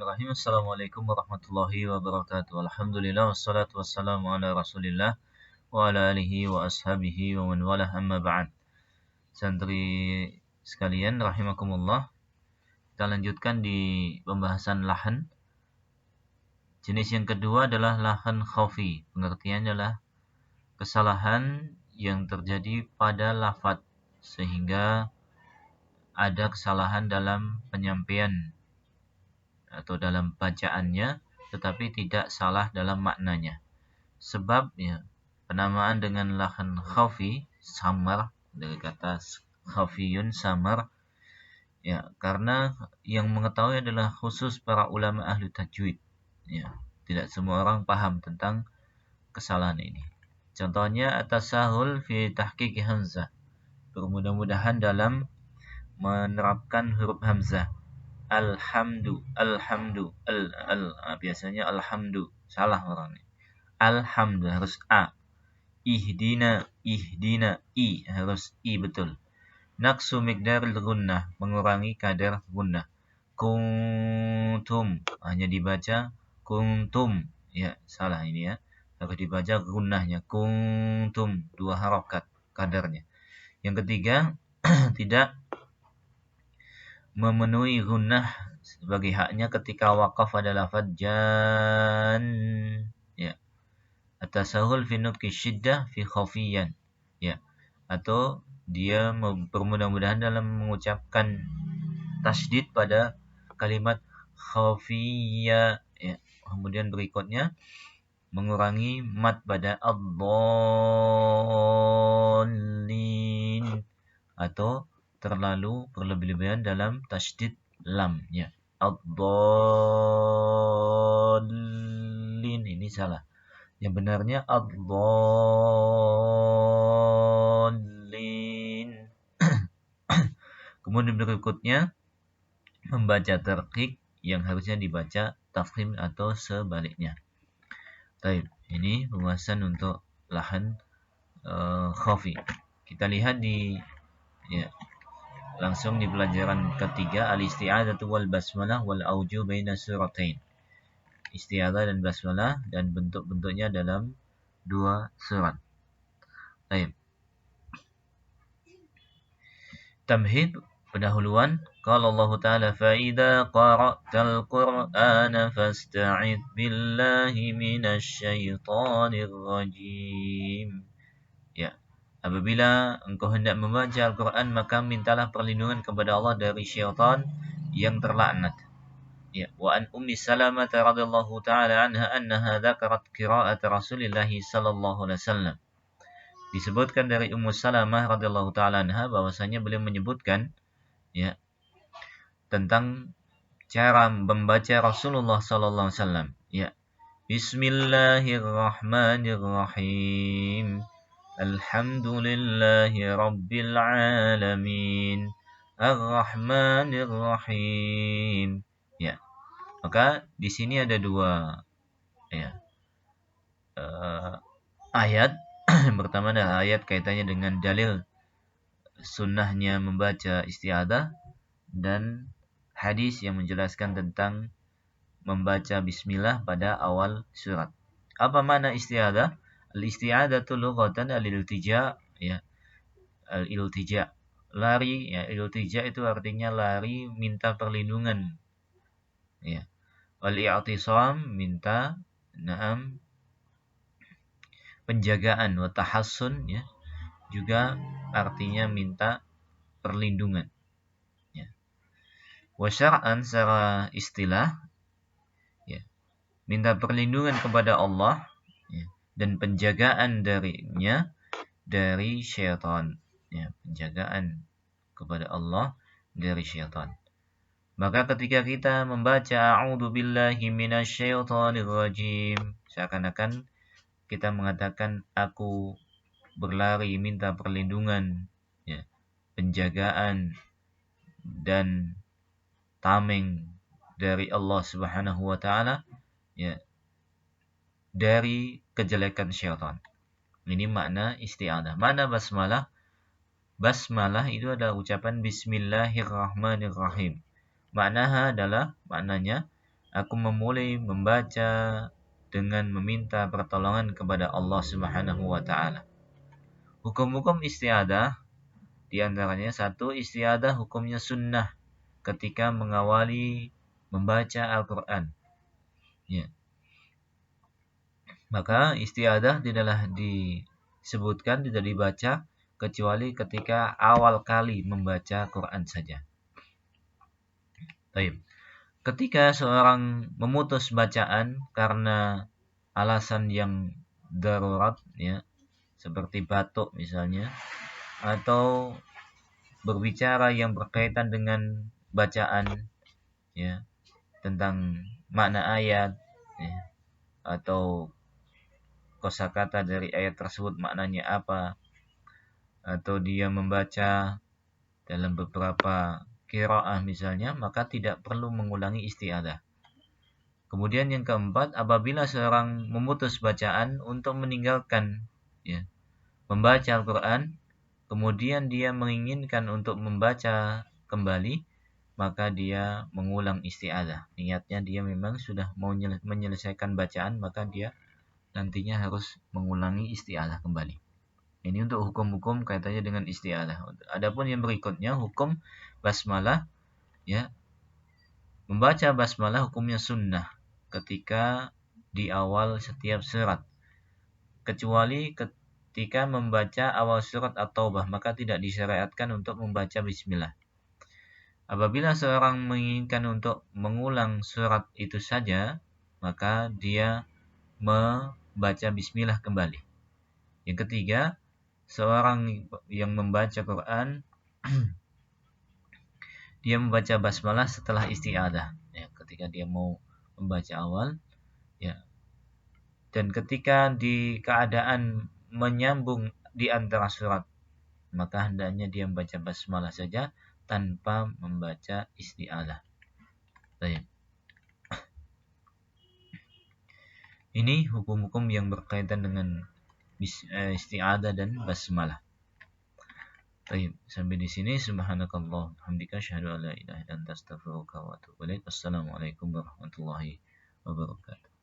Bismillahirrahmanirrahim. Assalamualaikum warahmatullahi wabarakatuh. Alhamdulillah wassalatu wassalamu ala Rasulillah wa ala alihi wa ashabihi wa man walah, amma ba'd. Santri sekalian rahimakumullah. Kita lanjutkan di pembahasan lahan. Jenis yang kedua adalah lahan khafi. Pengertiannya adalah kesalahan yang terjadi pada lafadz sehingga ada kesalahan dalam penyampaian atau dalam bacaannya, tetapi tidak salah dalam maknanya. Sebab penamaan dengan lahan khafi, samar, dari kata khafiyun, samar, karena yang mengetahui adalah khusus para ulama ahli tajwid. Tidak semua orang paham tentang kesalahan ini. Contohnya at-tasahul fi tahqiq hamzah, bermudah-mudahan dalam menerapkan huruf hamzah. Alhamdu, biasanya alhamdu, salah orangnya. Alhamdu harus a. Ihdina, i harus i betul. Naqsu miqdaril gunnah, mengurangi kadar gunnah. Kuntum, hanya dibaca kuntum, salah ini harus dibaca gunnahnya. Kuntum, 2 harokat kadarnya. Yang ketiga, tidak memenuhi gunnah sebagai haknya ketika waqaf pada lafaz jan, at-tasahul fi nutqi syiddah fi khafiyan, atau dia bermudah-mudahan dalam mengucapkan tasydid pada kalimat khafiyya, kemudian berikutnya mengurangi mad pada ad-dallin, atau terlalu berlebihan dalam tasydid lamnya. Ad-dallin, ini salah. Yang benarnya ad-dallin. Kemudian berikutnya membaca tarqiq yang harusnya dibaca tafkhim atau sebaliknya. Baik, ini pembahasan untuk lahan khafi. Kita lihat langsung di pelajaran ketiga, al-isti'adzatu wal basmalah wal auju baina suratain. Isti'adzah dan basmalah dan bentuk-bentuknya dalam 2 surat. Baik. Tamhid, pendahuluan. Qala Allah Ta'ala, fa idza qara'tal Qur'ana fasta'id billahi minasy syaithanir rajim. Apabila engkau hendak membaca Al-Quran, maka mintalah perlindungan kepada Allah dari syaitan yang terlaknat. Wa an Ummi Salamah radhiyallahu ta'ala anha annaha dzakarat qira'at Rasulillah sallallahu alaihi wasallam. Disebutkan dari Ummu Salamah radhiyallahu ta'ala anha bahwasanya beliau menyebutkan tentang cara membaca Rasulullah sallallahu alaihi wasallam. Bismillahirrahmanirrahim. Alhamdulillahi Rabbil Alamin. Ar-Rahmanir-Rahim. Maka di sini ada 2 ayat. Yang pertama adalah ayat kaitannya dengan dalil sunnahnya membaca isti'adzah, dan hadis yang menjelaskan tentang membaca bismillah pada awal surat. Apa makna isti'adzah? Al-isti'adzatu lughatan al-iltija, al-iltija, lari, iltija itu artinya lari, minta perlindungan. Wal-i'tisam, minta penjagaan. Wa tahassun, juga artinya minta perlindungan. Wa syar'an, secara istilah, minta perlindungan kepada Allah dan penjagaan darinya dari syaitan. Penjagaan kepada Allah dari syaitan. Maka ketika kita membaca a'udzu billahi minasyaitonir rajim, seakan-akan kita mengatakan aku berlari minta perlindungan, penjagaan dan tameng dari Allah Subhanahu wa taala, dari kejelekan syaitan. Ini makna isti'adzah. Makna basmalah? Basmalah itu adalah ucapan bismillahirrahmanirrahim. Maknanya aku memulai membaca dengan meminta pertolongan kepada Allah Subhanahu wa taala. Hukum-hukum isti'adzah di antaranya satu, isti'adzah hukumnya sunnah ketika mengawali membaca Al-Qur'an. Ya. Maka isti'adzah tidaklah disebutkan, tidak dibaca kecuali ketika awal kali membaca Quran saja. Baik. Ketika seorang memutus bacaan karena alasan yang darurat, ya, seperti batuk misalnya, atau berbicara yang berkaitan dengan bacaan, ya, tentang makna ayat, ya, atau kosakata dari ayat tersebut maknanya apa, atau dia membaca dalam beberapa qiraah misalnya, maka tidak perlu mengulangi isti'adzah. Kemudian yang keempat, apabila seorang memutus bacaan untuk meninggalkan, ya, membaca Al-Quran, kemudian dia menginginkan untuk membaca kembali, maka dia mengulang isti'adzah. Niatnya dia memang sudah mau menyelesaikan bacaan, maka dia nantinya harus mengulangi isti'adzah kembali. Ini untuk hukum-hukum kaitannya dengan isti'adzah. Adapun yang berikutnya, hukum basmalah, ya, membaca basmalah hukumnya sunnah ketika di awal setiap surat, kecuali ketika membaca awal surat At-Taubah, maka tidak disyariatkan untuk membaca bismillah. Apabila seorang menginginkan untuk mengulang surat itu saja, maka dia membaca bismillah kembali. Yang ketiga, seorang yang membaca Quran dia membaca basmalah setelah isti'adzah, ya, ketika dia mau membaca awal, ya. Dan ketika di keadaan menyambung di antara surat, maka hendaknya dia membaca basmalah saja tanpa membaca isti'adzah. Baik. Ini hukum-hukum yang berkaitan dengan isti'adzah dan basmalah. Baik, sampai di sini. Subhanakallah, hamdika, asyhadu an la ilaha illa anta, astaghfiruka wa atubu ilaik. Assalamualaikum warahmatullahi wabarakatuh.